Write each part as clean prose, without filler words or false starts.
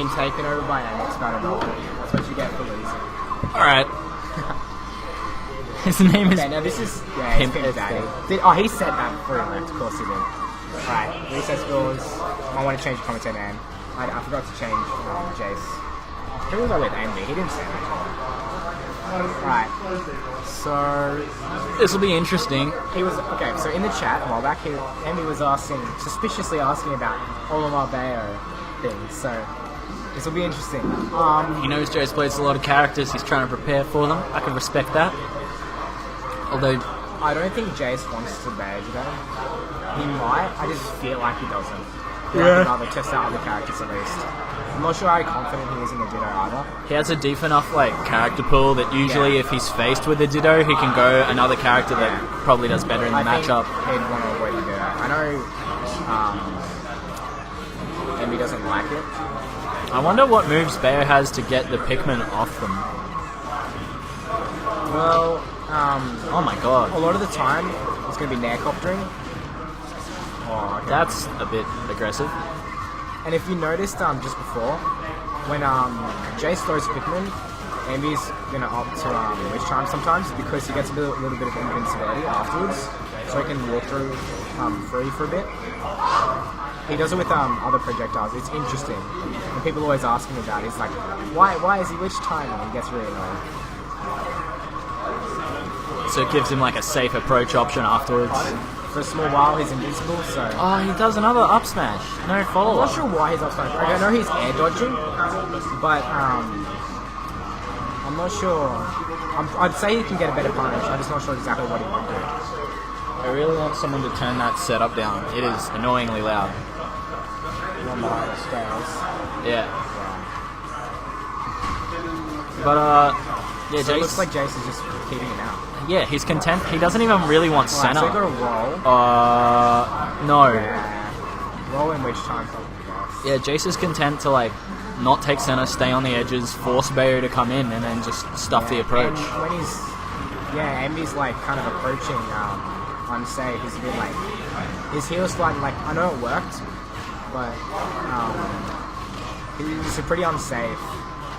been taken over by an experimental. That's what you get for losing. Alright. His name is... Okay, now this is... Yeah, Pimp Pimp Daddy. He said that before he left. Of course he did. Alright, recess rules. I want to change the commentator name. I forgot to change Jaice. Who was I with? EnVY. He didn't say that. Right. So... This will be interesting. He was... Okay, so in the chat a while back, EnVY was suspiciously asking about all of our Bayo things. So... This will be interesting. He knows Jaice plays a lot of characters. He's trying to prepare for them. I can respect that. Although... I don't think Jaice wants to Bayo today. He might. I just feel like he doesn't. Yeah. I'd rather test out other characters at least. I'm not sure how confident he is in the Ditto either. He has a deep enough character pool that usually if he's faced with a Ditto, he can go another character that probably does better in the matchup. He'd want to avoid the Ditto. I know EnVY doesn't like it. I wonder what moves Bayo has to get the Pikmin off them. Well, oh my god. A lot of the time, it's going to be Nair-coptering. Oh, okay. That's a bit aggressive. And if you noticed just before, when Jaice throws Pikmin, EnVY's going to opt to Witch Charm sometimes because he gets a little bit of invincibility afterwards, so he can walk through free for a bit. He does it with other projectiles. It's interesting. And people always ask him about it. He's like, why is he Witch Time? And he gets really annoying. So it gives him a safe approach option afterwards. For a small while, he's invincible, so... Oh, he does another up smash. No follow-up. I'm not sure why he's up smash. I know he's air dodging, but I'm not sure. I'd say he can get a better punish. I'm just not sure exactly what he might do. I really want someone to turn that setup down. It is annoyingly loud. One behind the stairs. Yeah. But, yeah, so Jaice... it looks like Jaice is just keeping it out. Yeah, he's content. He doesn't even really want center. So you got to roll. No. Yeah. Roll in Witch Time. Yeah, Jaice is content to not take center, stay on the edges, force Bayo to come in, and then just stuff the approach. And when he's... Yeah, EnVY's kind of approaching unsafe. He's a bit his heel slide, I know it worked, but he's a pretty unsafe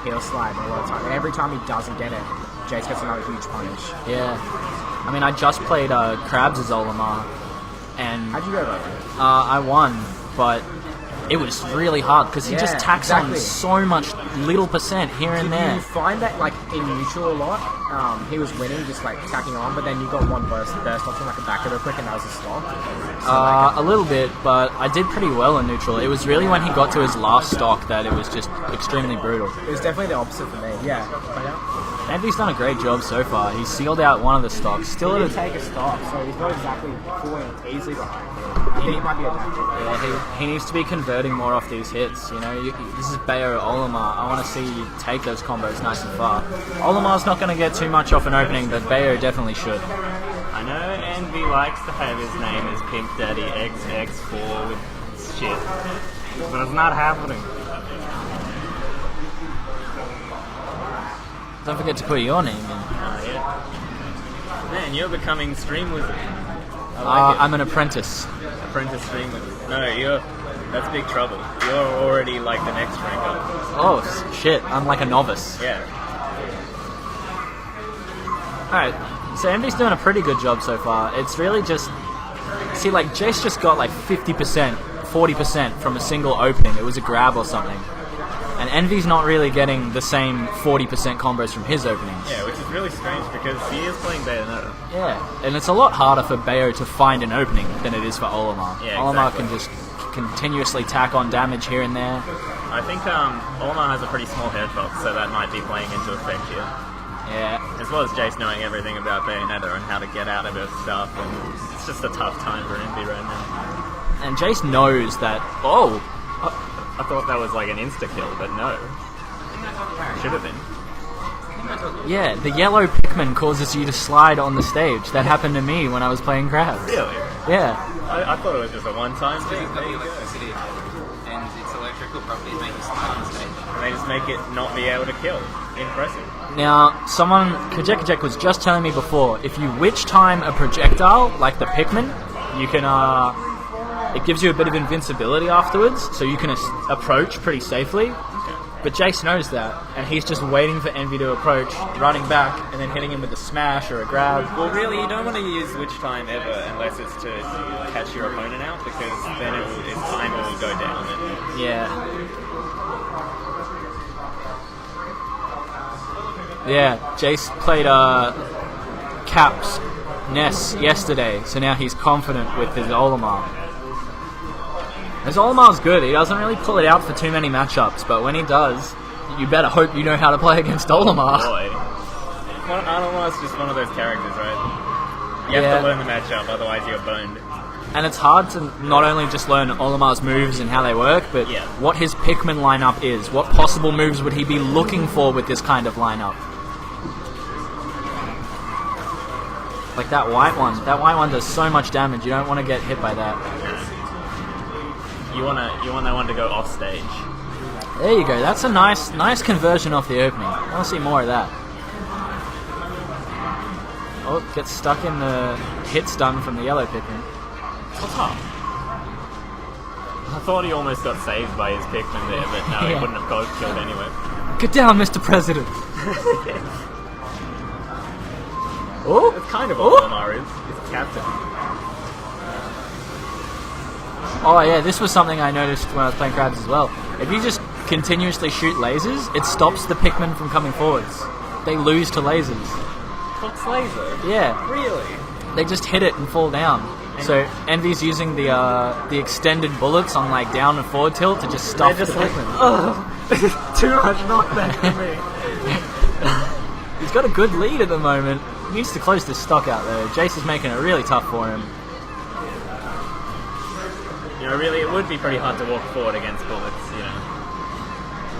heel slide a lot of time. And every time he doesn't get it, Jaice gets another huge punish. Yeah. I mean, I just played Krabs as Olimar, and... How'd you go about it? I won, but it was really hard, because he just tacks on so much little percent here and there. Did you find that, in neutral a lot, he was winning, just, tacking on, but then you got one burst option, a back real quick, and that was a stop? So, a little bit, but I did pretty well in neutral. It was really when he got to his last stock that it was just extremely brutal. It was definitely the opposite for me, yeah. EnVY's done a great job so far. He's sealed out one of the stocks. Still he didn't take a stock, so he's not exactly falling easily behind. I think he might be adapted. Yeah, he needs to be converting more off these hits. This is Bayo Olimar. I want to see you take those combos nice and far. Olimar's not going to get too much off an opening, but Bayo definitely should. I know EnVY likes to have his name as Pimp Daddy XX4 with shit, but it's not happening. Don't forget to put your name in. Yeah. Man, you're becoming Stream Wizard. I'm an apprentice. Apprentice Stream Wizard. No, that's big trouble. You're already the next rank up. Oh, shit. I'm a novice. Yeah. Alright, so EnVY's doing a pretty good job so far. It's really just... See, Jaice just got 50%, 40% from a single opening. It was a grab or something. And EnVY's not really getting the same 40% combos from his openings. Yeah, which is really strange because he is playing Bayonetta. Yeah, and it's a lot harder for Bayo to find an opening than it is for Olimar. Yeah, Olimar can just continuously tack on damage here and there. I think Olimar has a pretty small headbox, so that might be playing into effect here. Yeah. As well as Jaice knowing everything about Bayonetta and how to get out of her stuff, and it's just a tough time for EnVY right now. And Jaice knows that... Oh! I thought that was an insta-kill, but no. Should have been. Yeah, the yellow Pikmin causes you to slide on the stage. That happened to me when I was playing Krabs. Really? Yeah. I thought it was just a one-time thing. There you go. And its electrical properties make you slide on stage. And they just make it not be able to kill. Impressive. Now, Kajek was just telling me before, if you witch time a projectile, like the Pikmin, you can, it gives you a bit of invincibility afterwards, so you can approach pretty safely. But Jaice knows that, and he's just waiting for EnVY to approach, running back, and then hitting him with a smash or a grab. Well, really, you don't want to use Witch Time ever unless it's to catch your opponent out, because then his timer will go down. And yeah, Jaice played Caps Ness yesterday, so now he's confident with his Olimar. His Olimar's good. He doesn't really pull it out for too many matchups, but when he does, you better hope you know how to play against Olimar. boy. Well, Olimar's just one of those characters, right? You have to learn the matchup, otherwise you're boned. And it's hard to not only just learn Olimar's moves and how they work, but what his Pikmin lineup is. What possible moves would he be looking for with this kind of lineup? Like that white one. That white one does so much damage. You don't want to get hit by that. You want that one to go off stage. There you go. That's a nice conversion off the opening. I want to see more of that. Oh, gets stuck in the hit stun from the yellow Pikmin. What's up? I thought he almost got saved by his Pikmin there, but no, he wouldn't have got killed anyway. Get down, Mr. President. Oh, It's kind of what Olimar is. He's a captain. Oh yeah, this was something I noticed when I was playing Crabs as well. If you just continuously shoot lasers, it stops the Pikmin from coming forwards. They lose to lasers. Fox laser? Yeah. Really? They just hit it and fall down. So EnVY's using the extended bullets on like down and forward tilt to just stop the Pikmin. Too much knockback for me. He's got a good lead at the moment. He needs to close this stock out though. Jaice is making it really tough for him. You know, really, it would be pretty hard to walk forward against bullets, you know.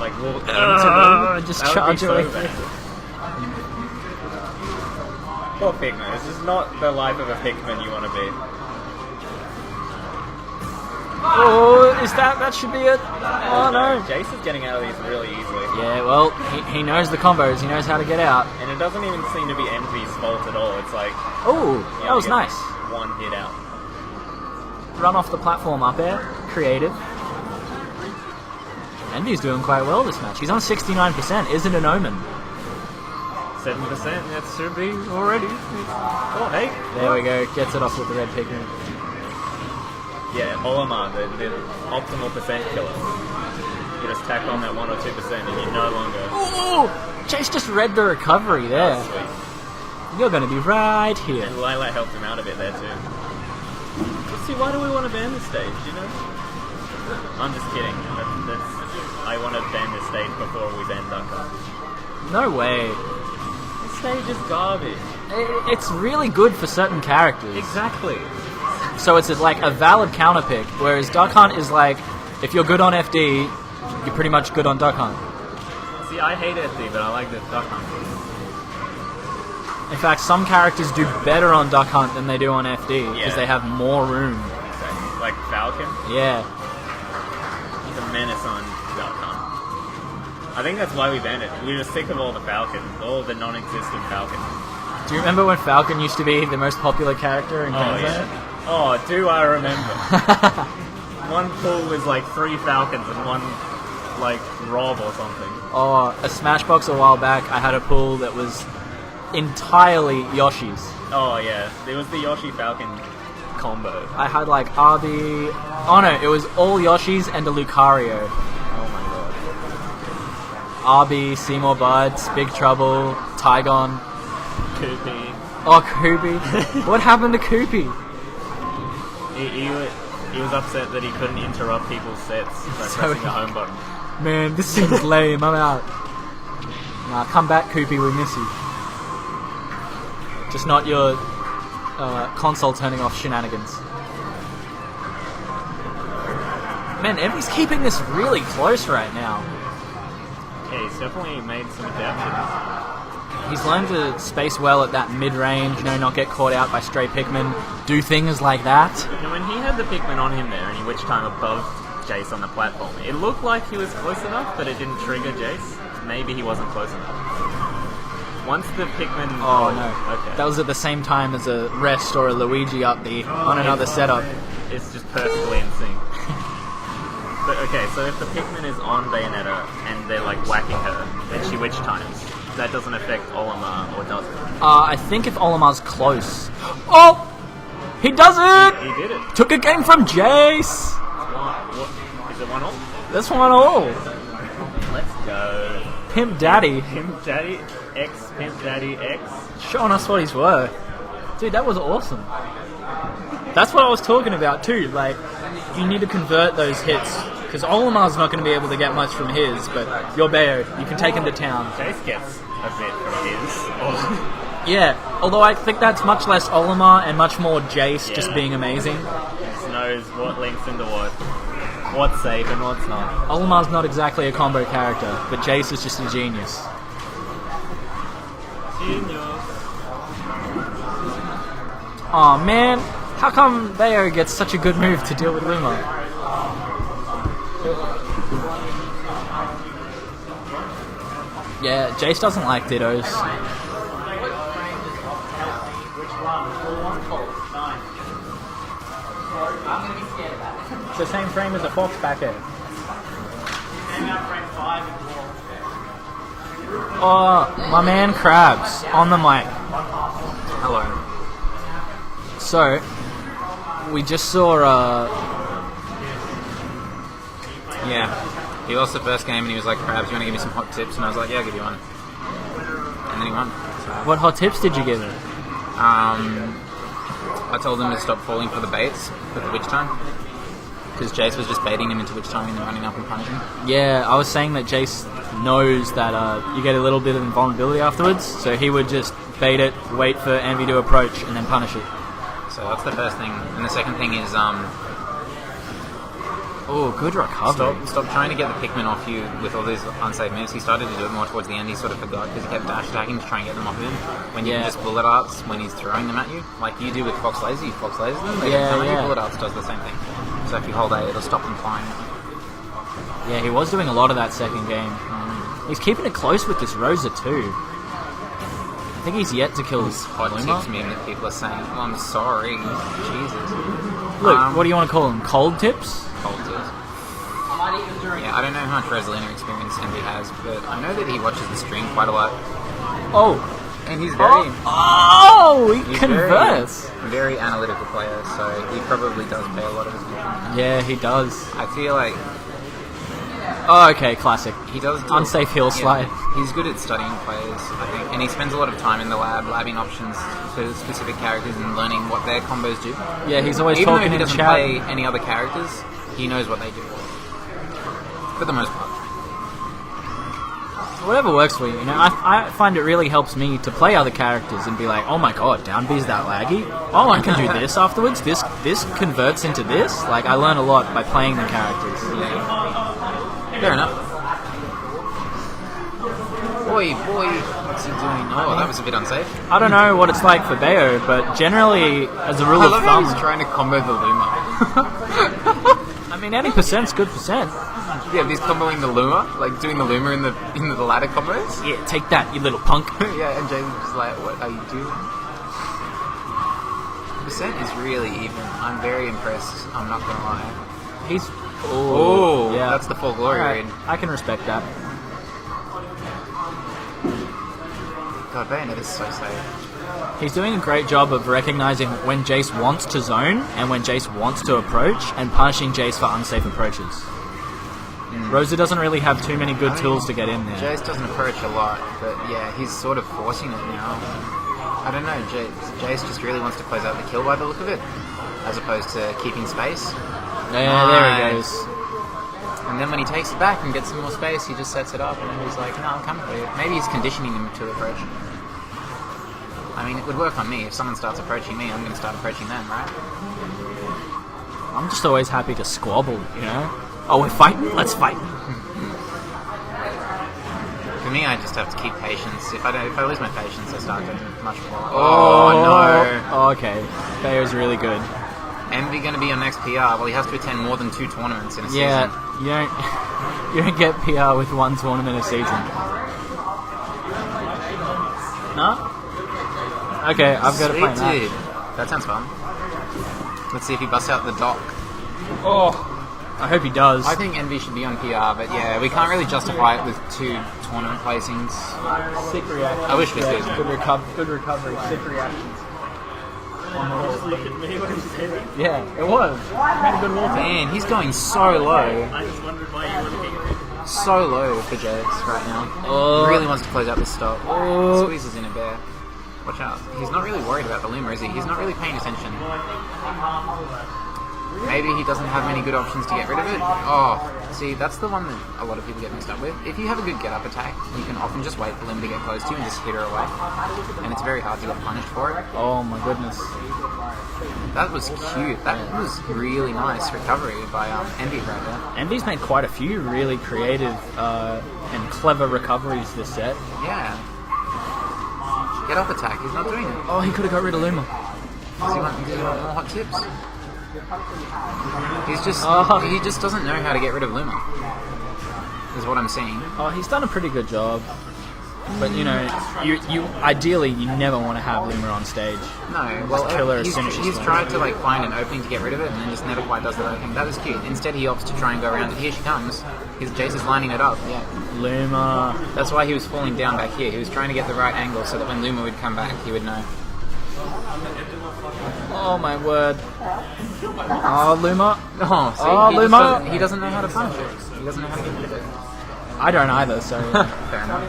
Like, walk into them. Just that charge would be away. so bad. Poor Pikmin. This is not the life of a Pikmin you want to be. Oh, that should be it. Oh no. Jaice is getting out of these really easily. Yeah, well, he knows the combos. He knows how to get out. And it doesn't even seem to be EnVY's fault at all. It's like... Oh, that was nice. One hit out. Run off the platform up air. Creative. EnVY's doing quite well this match. He's on 69%. Is it an omen? 7%, that should be already. Oh, hey. There we go. Gets it off with the red Pikmin. Yeah, Olimar, the optimal percent killer. You just tack on that 1 or 2% and you're no longer... Oh! Jaice just read the recovery there. Oh, sweet. You're going to be right here. And Lila helped him out a bit there too. Let's see, why do we want to ban this stage, you know? I'm just kidding. I want to ban this stage before we ban Ducker. No way. This stage is garbage. It's really good for certain characters. Exactly. So it's like a valid counter pick, whereas Duck Hunt is like, if you're good on FD, you're pretty much good on Duck Hunt. See, I hate FD, but I like the Duck Hunt. In fact, some characters do better on Duck Hunt than they do on FD, because they have more room. Exactly. Like Falcon? Yeah. He's a menace on Duck Hunt. I think that's why we banned it. We were sick of all the Falcons, all the non-existent Falcons. Do you remember when Falcon used to be the most popular character in Kansas? Yeah. Oh, do I remember. One pool was like 3 Falcons and one like Rob or something. Oh, a Smashbox a while back, I had a pool that was entirely Yoshi's. Oh yeah, there was the Yoshi Falcon combo. I had like Arby... Oh no, it was all Yoshis and a Lucario. Oh my god. Arby, Seymour Buds, Big Trouble, Tygon. Koopy. Oh, Koopy. What happened to Koopy? He was upset that he couldn't interrupt people's sets by So pressing the home button. Man, this seems lame. I'm out. Nah, come back, Koopy. We miss you. Just not your console turning off shenanigans. Man, EnVY's keeping this really close right now. Yeah, he's definitely made some adaptations. He's learned to space well at that mid-range, you know, not get caught out by stray Pikmin, do things like that. You know, when he had the Pikmin on him there and he witch time above Jaice on the platform, it looked like he was close enough, but it didn't trigger Jaice. Maybe he wasn't close enough. Once the Pikmin... Oh, no. Okay. That was at the same time as a Rest or a Luigi up the on another setup. It's just perfectly in sync. But okay, so if the Pikmin is on Bayonetta and they're like whacking her, then she witch times. That doesn't affect Olimar, or does it? I think if Olimar's close... Oh! He does it! He did it. Took a game from Jaice! What? Is it 1-all? That's 1-all. Let's go. Pimp Daddy. Pimp Daddy X, Pimp Daddy X. Showing us what he's worth. Dude, that was awesome. That's what I was talking about too. Like, you need to convert those hits. Because Olimar's not going to be able to get much from his, but your Bayo, you can take him to town. Jaice gets a bit from his. Yeah, although I think that's much less Olimar and much more Jaice just being amazing. Just knows what links into what. What's safe and what's not. Olimar's not exactly a combo character, but Jaice is just a genius. Aw man, how come Bayo gets such a good move to deal with Luma? Yeah, Jaice doesn't like dittos. It's the same frame as a fox back there. Oh, my man Krabs on the mic. Hello. So, we just saw, Yeah. He lost the first game and he was like, Krabs, you want to give me some hot tips? And I was like, yeah, I'll give you one. And then he won. So, what hot tips did you give him? I told him to stop falling for the baits with the witch time. Because Jaice was just baiting him into witch time and then running up and punching. Yeah, I was saying that Jaice knows that you get a little bit of invulnerability afterwards, so he would just bait it, wait for EnVY to approach, and then punish it. So that's the first thing. And the second thing is, Oh, good recovery. Stop trying to get the Pikmin off you with all these unsafe moves. He started to do it more towards the end. He sort of forgot because he kept dash attacking to try and get them off of him. When you can just bullet arts when he's throwing them at you, like you do with Fox Laser, you Fox Laser them. They don't come at you. Bullet arts does the same thing. So if you hold A, it'll stop them flying. Yeah, he was doing a lot of that second game. He's keeping it close with this Rosa too. I think he's yet to kill his Hot tips meme that people are saying, oh, I'm sorry. Jesus. Look, what do you want to call them? Cold tips? Cold tips. Yeah, I don't know how much Rosalina experience EnVY has, but I know that he watches the stream quite a lot. Oh! And he's very... He converts! Very analytical player, so he probably does pay a lot of attention. Yeah, he does. I feel like... Oh, okay, classic. He does unsafe heel slide. He's good at studying players, I think, and he spends a lot of time in the lab, labbing options for specific characters and learning what their combos do. Yeah, he's always Even talking though he in doesn't chat. play any other characters, he knows what they do. For the most part. Whatever works for you, you know. I find it really helps me to play other characters and be like, oh my god, down B's that laggy? Oh, I can do this afterwards? This converts into this? Like, I learn a lot by playing the characters. Yeah. Fair enough. Boy, what's he doing? Oh, that was a bit unsafe. I don't know what it's like for Bayo, but generally, as a rule of thumb... he's trying to combo the Luma. I mean, any percent's good percent. Yeah, he's comboing the Luma, like doing the Luma in the ladder combos. Yeah, take that, you little punk. Yeah, and James is like, what are you doing? The percent is really even. I'm very impressed, I'm not gonna lie. He's... Oh, yeah. That's the full glory Right. read. I can respect that. God, Bayonetta is so safe. He's doing a great job of recognizing when Jaice wants to zone and when Jaice wants to approach and punishing Jaice for unsafe approaches. Rosa doesn't really have too many good tools to get in there. Jaice doesn't approach a lot, but yeah, he's sort of forcing it now. I don't know, Jaice just really wants to close out the kill by the look of it, as opposed to keeping space. Yeah, there he goes. And then when he takes it back and gets some more space, he just sets it up and then he's like, no, I'm coming for you. Maybe he's conditioning him to approach. I mean, it would work on me. If someone starts approaching me, I'm going to start approaching them, right? I'm just always happy to squabble, you know? Oh, we're fighting? Let's fight. For me, I just have to keep patience. If I lose my patience, I start doing much more. Oh no! Oh, okay. Bayo's really good. EnVY going to be on next PR? Well, he has to attend more than 2 tournaments in a season. Yeah, you don't get PR with 1 tournament a season. No? Okay, I've got to play that. That sounds fun. Let's see if he busts out the dock. Oh, I hope he does. I think EnVY should be on PR, but yeah, we can't really justify it with 2 tournament placings. Sick reaction. I wish we could. Good recovery. Sick reactions. Look at me when you say that. Yeah, it was. Made a good walk. Man, he's going so low. I just wondered why you were looking at me. So low for Jaice right now. Oh. He really wants to close out this stop. Oh. Squeezes in a bear. Watch out. He's not really worried about the Luma, is he? He's not really paying attention. Maybe he doesn't have many good options to get rid of it. Oh, see, that's the one that a lot of people get mixed up with. If you have a good get-up attack, you can often just wait for Luma to get close to you and just hit her away. And it's very hard to get punished for it. Oh my goodness. That was cute. That was really nice recovery by EnVY right there. EnVY's made quite a few really creative and clever recoveries this set. Yeah. Get up attack. He's not doing it. Oh, he could have got rid of Luma. Does he want more hot tips? He just doesn't know how to get rid of Luma. Is what I'm seeing. Oh, he's done a pretty good job. But you know, you ideally you never want to have Luma on stage. No, well, kill her as soon as he's she's tried to like find an opening to get rid of it, and then just never quite does the right thing. That was cute. Instead, he opts to try and go around it. Here she comes. His Jaice is lining it up. Yeah. Luma. That's why he was falling down back here. He was trying to get the right angle so that when Luma would come back, he would know. Oh my word. Oh, Luma. Oh, see, Oh, Luma. He doesn't know how to punish it. He doesn't know how to get rid of it. I don't either, so... Fair enough.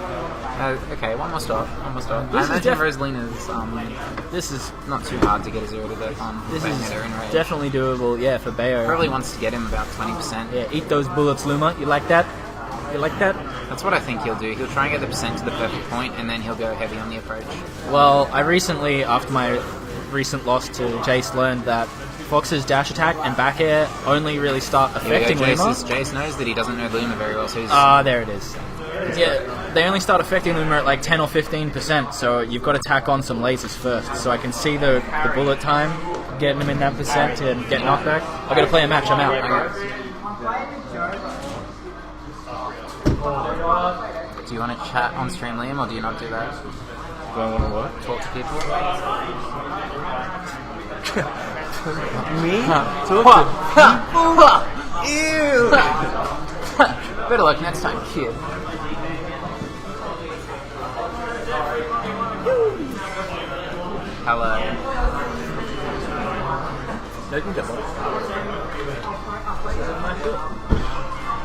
Okay, one more stop. I This is imagine Rosalina's This is not too hard to get a 0 to the this is Bayonetta in range. definitely doable, yeah, for Bayo. Probably wants to get him about 20%. Yeah, eat those bullets, Luma. You like that? You like that? That's what I think he'll do. He'll try and get the percent to the perfect point, and then he'll go heavy on the approach. Well, I recently, after my recent loss to Jaice, learned that Fox's dash attack and back air only really start affecting Luma. Jaice knows that he doesn't know Luma very well, so he's... There it is. Yeah, they only start affecting Luma at like 10 or 15%, so you've got to tack on some lasers first. So I can see the bullet time, getting him in that percent to get knockback. I've got to play a match, I'm out. Do you want to chat on stream, Liam, or do you not do that? Do I want to what? Talk to people? Me? Ew! Better luck next time, kid. Hello.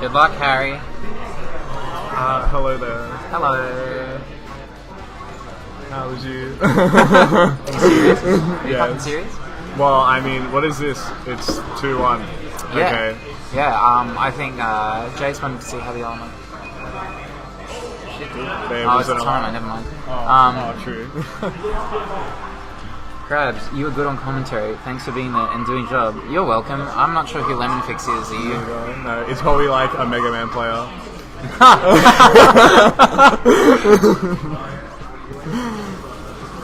Good luck, Harry. Hello there. Hello. How was you? Serious? Are you Yes. fucking serious? Well, I mean, what is this? It's 2-1. Yeah. Okay. Yeah, I think Jaice wanted to see how the element. Shit, dude. There Oh, was it's a an timer, never mind. true. Krabs, you were good on commentary. Thanks for being there and doing job. You're welcome. I'm not sure who Lemon Fix is, are you? No, it's probably like a Mega Man player.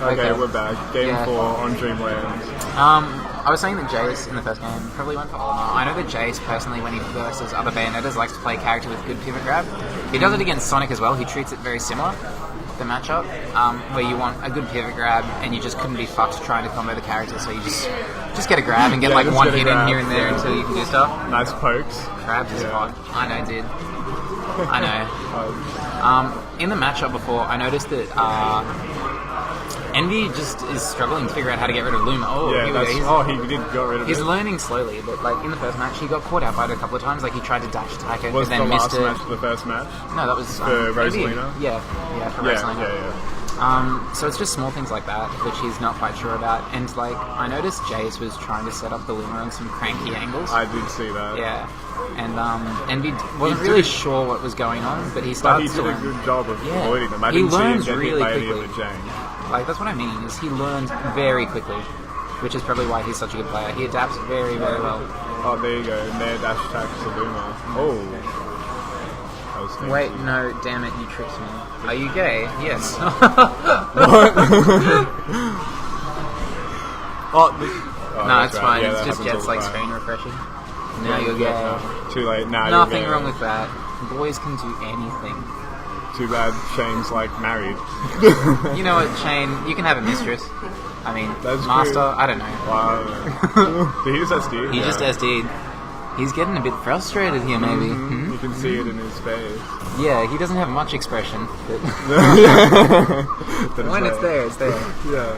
Okay, we're back. Game 4 on Dreamland. I was saying that Jaice in the first game probably went for Olimar. I know that Jaice personally, when he versus other Bayonettas, likes to play a character with good pivot grab. He does it against Sonic as well. He treats it very similar, the matchup, where you want a good pivot grab and you just couldn't be fucked trying to combo the character, so you just get a grab and get like just one get a hit in grab, here and there until you can do stuff. Nice pokes. Krabs is hot. I know, dude. I know. In the matchup before, I noticed that EnVY just is struggling to figure out how to get rid of Luma. Yeah, he did get rid of He's it. learning slowly, but like in the first match, he got caught out by it a couple of times. Like he tried to dash attack it Was and the then last missed it. match the first match? No, that was For Rosalina? Yeah, for Rosalina. Yeah. So it's just small things like that, which he's not quite sure about. And like, I noticed Jaice was trying to set up the Luma on some cranky angles. I did see that. Yeah. And EnVY wasn't really sure what was going on, but he started But he did a good job of Yeah. avoiding them. I He didn't see him learns get really hit by any of quickly. the Jane. Like, that's what I mean, is he learns very quickly, which is probably why he's such a good player. He adapts very, very well. Oh, there you go. And there, dash attack to Luma. Oh. That was sneaky. Wait, no, damn it, you tricked me. Are you gay? Yes. Oh, No, that's it's right. fine. Yeah, It's that just happens gets all the like time. screen refreshing. Now you're gay. Too late. Now Nothing you're wrong with that. Boys can do anything. Too bad Shane's like married. You know what, Shane? You can have a mistress. I mean, That's master. true. I don't know. Wow. Did he just SD? He just SD'd. He's getting a bit frustrated here, maybe. You can see it in his face. Yeah, he doesn't have much expression. But But when it's there, it's there. Yeah.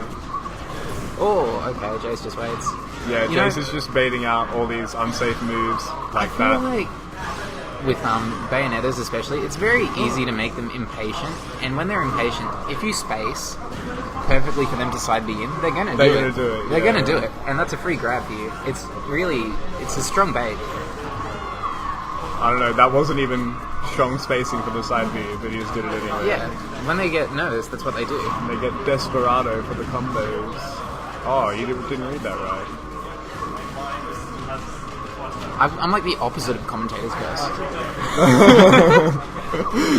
Oh, okay, Jaice just waits. Yeah, You know- Jaice is just baiting out all these unsafe moves like I feel that. like with bayonettas especially, it's very easy to make them impatient. And when they're impatient, if you space perfectly for them to side B in, they're gonna They're do gonna it. do it, They're yeah. gonna do it, and that's a free grab for you. It's a strong bait. I don't know, that wasn't even strong spacing for the side B, but he just did it anyway. Yeah, when they get nervous, that's what they do. And they get desperado for the combos. Oh, you didn't read that right. I'm like the opposite of commentators, guys.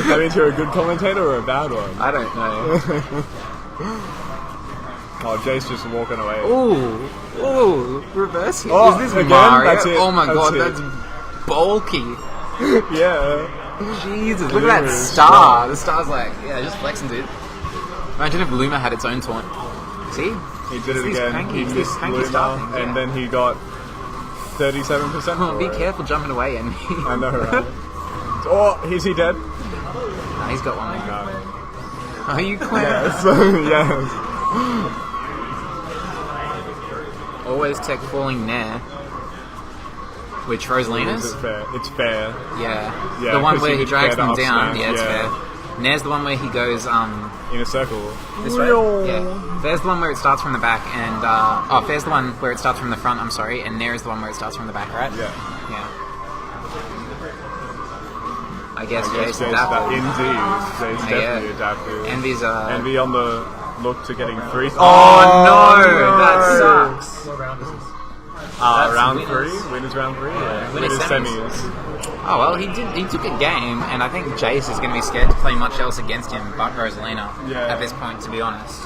That means you're a good commentator or a bad one? I don't know. Oh, Jaice just walking away. Ooh, reverse hit. Oh, Is this again? Mario? That's it. Oh my That's god, it. that's bulky. Yeah. Jesus, look at that Luma's star. The star's like, yeah, just flexing, dude. Imagine if Luma had its own taunt. See? He did it These again. cranky- He these missed cranky Luma, star things, and yeah. then he got 37% Oh, for be it. careful jumping away, and I know, right? Oh, is he dead? Nah, he's got one more. No. Are you clear? Yes. Yes. Always tech falling Nair. Which Rosalina's? Is it fair? It's fair. Yeah. Yeah, The one 'cause where you he could drags fair them the up down. smash, Yeah, it's yeah. fair. Nair's the one where he goes, In a circle. this way? Yeah. Fair's the one where it starts from the back, and, Fair's the one where it starts from the front, I'm sorry, and Nair is the one where it starts from the back, right? Yeah. Yeah. I guess I guess Jaice Jaice that adapted. indeed. Jaice Yeah. definitely adapted. Envy's, Envy on the look to getting free. Oh, no! That sucks! Round winners. 3? Winners round 3? Yeah. Winners Winners semis. semis. Oh, well, he took a game, and I think Jaice is going to be scared to play much else against him but Rosalina Yeah. at this point, to be honest.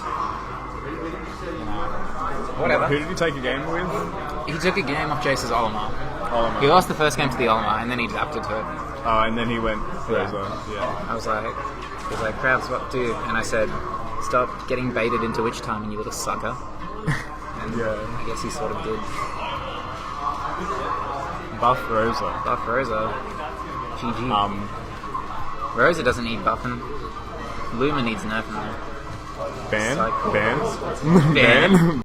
Whatever. Who did he take a game with? He took a game off Jaice's Olimar. Olimar. He lost the first game to the Olimar, and then he adapted to it. Oh, and then he went Rosa. Yeah. I was like, he's like, Krabs, what do? And I said, stop getting baited into Witch Time, and you little sucker. And Yeah. I guess he sort of did. Buff Rosa. Buff Rosa. GG. Rosa doesn't need buffing. Luma needs nerfing though. Ban? Psycho. Ban? Ban.